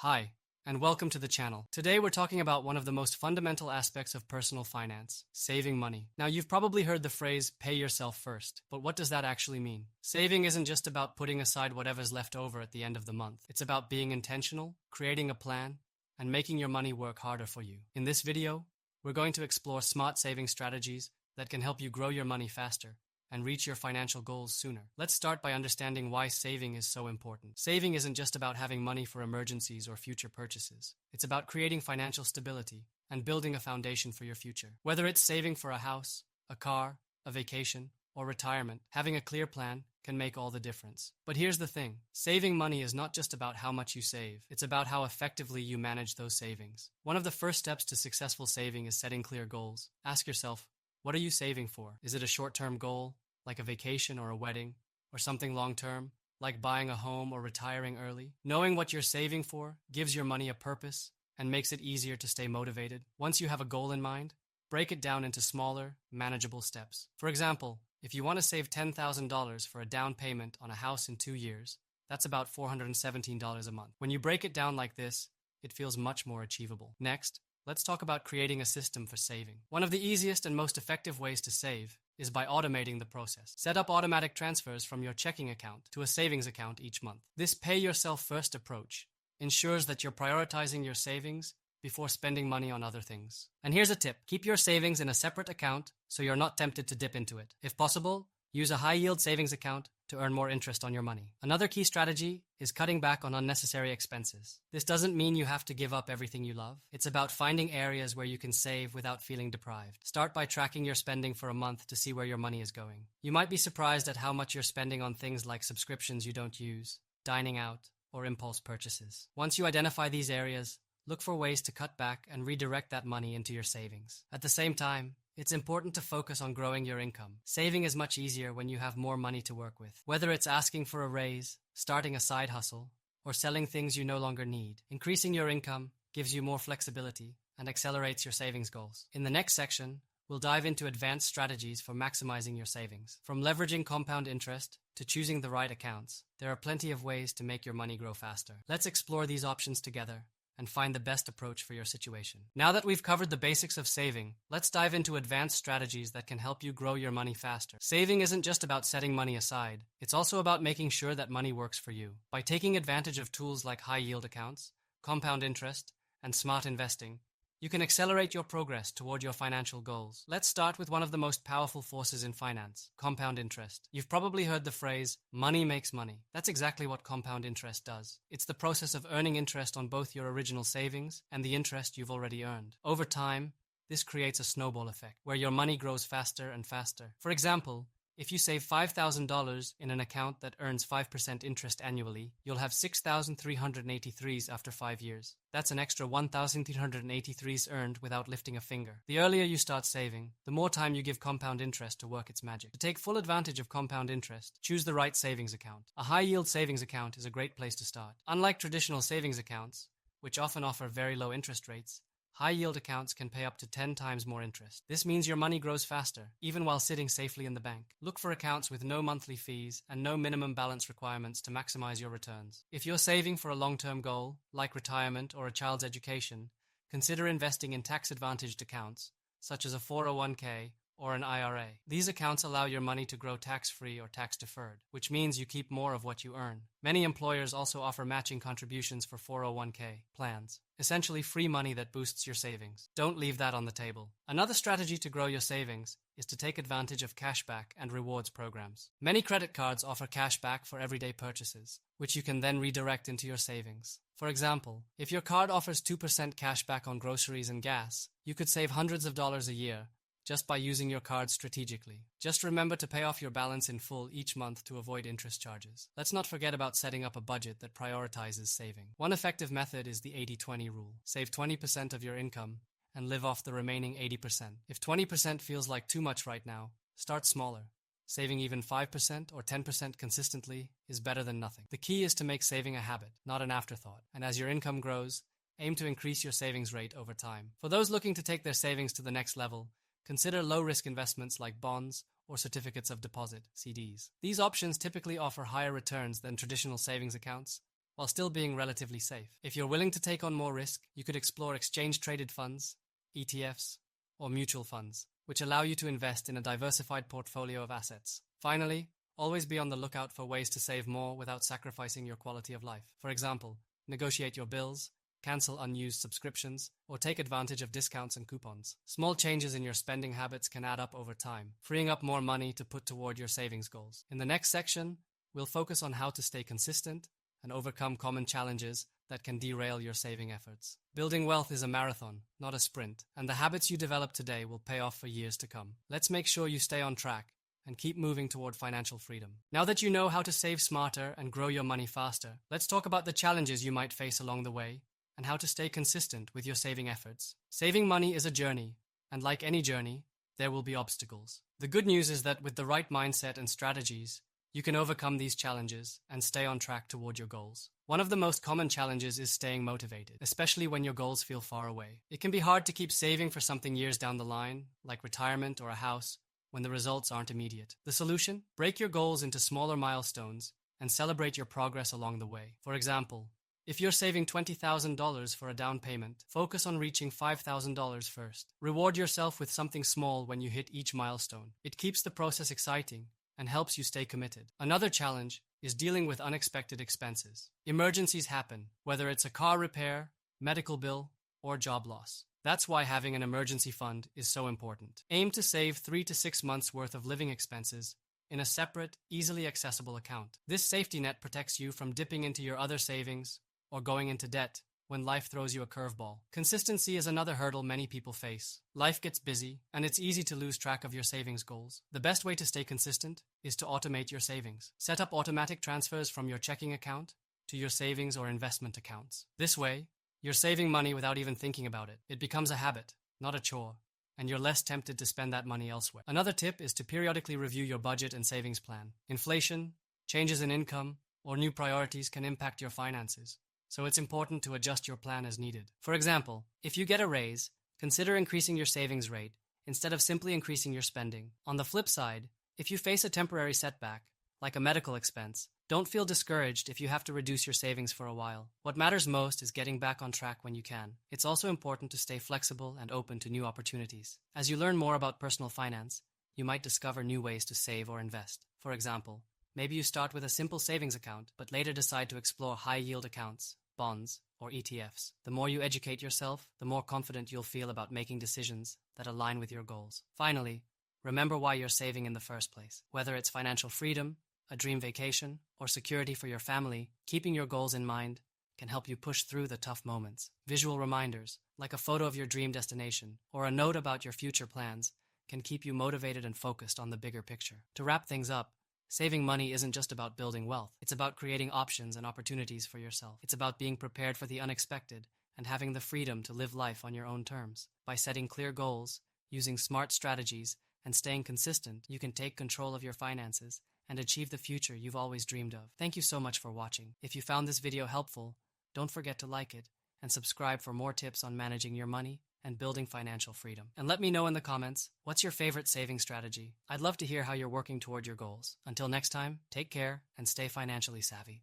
Hi, and welcome to the channel. Today we're talking about one of the most fundamental aspects of personal finance, saving money. Now, you've probably heard the phrase, pay yourself first, but what does that actually mean? Saving isn't just about putting aside whatever's left over at the end of the month. It's about being intentional, creating a plan, and making your money work harder for you. In this video, we're going to explore smart saving strategies that can help you grow your money faster and reach your financial goals sooner. Let's start by understanding why saving is so important. Saving isn't just about having money for emergencies or future purchases. It's about creating financial stability and building a foundation for your future. Whether it's saving for a house, a car, a vacation, or retirement, having a clear plan can make all the difference. But here's the thing. Saving money is not just about how much you save. It's about how effectively you manage those savings. One of the first steps to successful saving is setting clear goals. Ask yourself, what are you saving for? Is it a short-term goal, like a vacation or a wedding, or something long-term, like buying a home or retiring early? Knowing what you're saving for gives your money a purpose and makes it easier to stay motivated. Once you have a goal in mind, break it down into smaller, manageable steps. For example, if you want to save $10,000 for a down payment on a house in 2 years, that's about $417 a month. When you break it down like this, it feels much more achievable. Next, let's talk about creating a system for saving. One of the easiest and most effective ways to save is by automating the process. Set up automatic transfers from your checking account to a savings account each month. This pay-yourself-first approach ensures that you're prioritizing your savings before spending money on other things. And here's a tip. Keep your savings in a separate account so you're not tempted to dip into it. If possible, use a high-yield savings account to earn more interest on your money. Another key strategy is cutting back on unnecessary expenses. This doesn't mean you have to give up everything you love. It's about finding areas where you can save without feeling deprived. Start by tracking your spending for a month to see where your money is going. You might be surprised at how much you're spending on things like subscriptions you don't use, dining out, or impulse purchases. Once you identify these areas, look for ways to cut back and redirect that money into your savings. At the same time, it's important to focus on growing your income. Saving is much easier when you have more money to work with. Whether it's asking for a raise, starting a side hustle, or selling things you no longer need, increasing your income gives you more flexibility and accelerates your savings goals. In the next section, we'll dive into advanced strategies for maximizing your savings. From leveraging compound interest to choosing the right accounts, there are plenty of ways to make your money grow faster. Let's explore these options together and find the best approach for your situation. Now that we've covered the basics of saving, let's dive into advanced strategies that can help you grow your money faster. Saving isn't just about setting money aside, it's also about making sure that money works for you. By taking advantage of tools like high-yield accounts, compound interest, and smart investing, you can accelerate your progress toward your financial goals. Let's start with one of the most powerful forces in finance, compound interest. You've probably heard the phrase, money makes money. That's exactly what compound interest does. It's the process of earning interest on both your original savings and the interest you've already earned. Over time, this creates a snowball effect, where your money grows faster and faster. For example, if you save $5,000 in an account that earns 5% interest annually, you'll have 6,383s after 5 years. That's an extra 1,383s earned without lifting a finger. The earlier you start saving, the more time you give compound interest to work its magic. To take full advantage of compound interest, choose the right savings account. A high-yield savings account is a great place to start. Unlike traditional savings accounts, which often offer very low interest rates, high-yield accounts can pay up to 10 times more interest. This means your money grows faster, even while sitting safely in the bank. Look for accounts with no monthly fees and no minimum balance requirements to maximize your returns. If you're saving for a long-term goal, like retirement or a child's education, consider investing in tax-advantaged accounts, such as a 401k or an IRA. These accounts allow your money to grow tax-free or tax-deferred, which means you keep more of what you earn. Many employers also offer matching contributions for 401k plans, essentially free money that boosts your savings. Don't leave that on the table. Another strategy to grow your savings is to take advantage of cashback and rewards programs. Many credit cards offer cashback for everyday purchases, which you can then redirect into your savings. For example, if your card offers 2% cashback on groceries and gas, you could save hundreds of dollars a year just by using your card strategically. Just remember to pay off your balance in full each month to avoid interest charges. Let's not forget about setting up a budget that prioritizes saving. One effective method is the 80-20 rule. Save 20% of your income and live off the remaining 80%. If 20% feels like too much right now, start smaller. Saving even 5% or 10% consistently is better than nothing. The key is to make saving a habit, not an afterthought. And as your income grows, aim to increase your savings rate over time. For those looking to take their savings to the next level, consider low-risk investments like bonds or certificates of deposit, CDs. These options typically offer higher returns than traditional savings accounts while still being relatively safe. If you're willing to take on more risk, you could explore exchange-traded funds, ETFs, or mutual funds, which allow you to invest in a diversified portfolio of assets. Finally, always be on the lookout for ways to save more without sacrificing your quality of life. For example, negotiate your bills, cancel unused subscriptions, or take advantage of discounts and coupons. Small changes in your spending habits can add up over time, freeing up more money to put toward your savings goals. In the next section, we'll focus on how to stay consistent and overcome common challenges that can derail your saving efforts. Building wealth is a marathon, not a sprint, and the habits you develop today will pay off for years to come. Let's make sure you stay on track and keep moving toward financial freedom. Now that you know how to save smarter and grow your money faster, let's talk about the challenges you might face along the way and how to stay consistent with your saving efforts. Saving money is a journey, and like any journey, there will be obstacles. The good news is that with the right mindset and strategies, you can overcome these challenges and stay on track toward your goals. One of the most common challenges is staying motivated, especially when your goals feel far away. It can be hard to keep saving for something years down the line, like retirement or a house, when the results aren't immediate. The solution? Break your goals into smaller milestones and celebrate your progress along the way. For example, if you're saving $20,000 for a down payment, focus on reaching $5,000 first. Reward yourself with something small when you hit each milestone. It keeps the process exciting and helps you stay committed. Another challenge is dealing with unexpected expenses. Emergencies happen, whether it's a car repair, medical bill, or job loss. That's why having an emergency fund is so important. Aim to save 3 to 6 months' worth of living expenses in a separate, easily accessible account. This safety net protects you from dipping into your other savings or going into debt when life throws you a curveball. Consistency is another hurdle many people face. Life gets busy, and it's easy to lose track of your savings goals. The best way to stay consistent is to automate your savings. Set up automatic transfers from your checking account to your savings or investment accounts. This way, you're saving money without even thinking about it. It becomes a habit, not a chore, and you're less tempted to spend that money elsewhere. Another tip is to periodically review your budget and savings plan. Inflation, changes in income, or new priorities can impact your finances, so it's important to adjust your plan as needed. For example, if you get a raise, consider increasing your savings rate instead of simply increasing your spending. On the flip side, if you face a temporary setback, like a medical expense, don't feel discouraged if you have to reduce your savings for a while. What matters most is getting back on track when you can. It's also important to stay flexible and open to new opportunities. As you learn more about personal finance, you might discover new ways to save or invest. For example, maybe you start with a simple savings account, but later decide to explore high-yield accounts, bonds, or ETFs. The more you educate yourself, the more confident you'll feel about making decisions that align with your goals. Finally, remember why you're saving in the first place. Whether it's financial freedom, a dream vacation, or security for your family, keeping your goals in mind can help you push through the tough moments. Visual reminders, like a photo of your dream destination or a note about your future plans, can keep you motivated and focused on the bigger picture. To wrap things up, saving money isn't just about building wealth. It's about creating options and opportunities for yourself. It's about being prepared for the unexpected and having the freedom to live life on your own terms. By setting clear goals, using smart strategies, and staying consistent, you can take control of your finances and achieve the future you've always dreamed of. Thank you so much for watching. If you found this video helpful, don't forget to like it and subscribe for more tips on managing your money and building financial freedom. And let me know in the comments, what's your favorite saving strategy? I'd love to hear how you're working toward your goals. Until next time, take care and stay financially savvy.